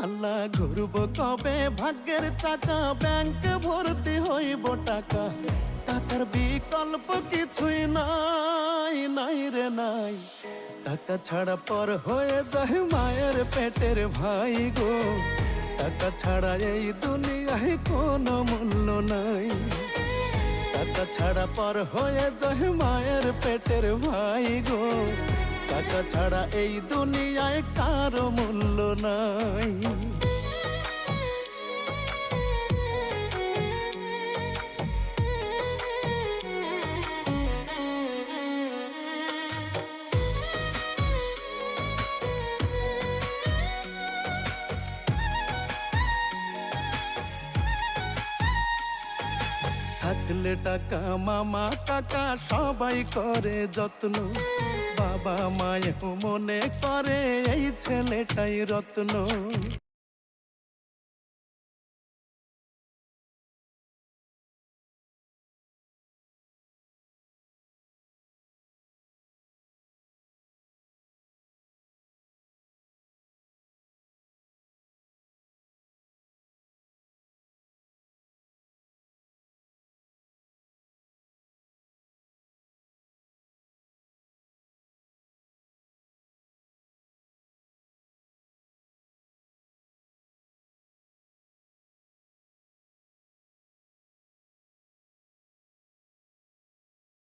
আল্লাহ ঘুরব কবে ভাগ্যের চাকা, ব্যাংক ভর্তি হইব টাকা, টাকার বিকল্প কিছুই নাই, নাই রে নাই। টাকা ছাড়া পর হয়ে যায় মায়ের পেটের ভাই গো, টাকা ছাড়া এই দুনিয়ায় কোনো মূল্য নাই। টাকা ছাড়া পর হয়ে যায় মায়ের পেটের ভাই গো, টাকা ছাড়া এই দুনিয়ায় কারো মূল্য নাই। থাকলে টাকা মামা কাকা সবাই করে যত্ন, বাবা মায়েও মনে করে এই ছেলেটাই রত্ন।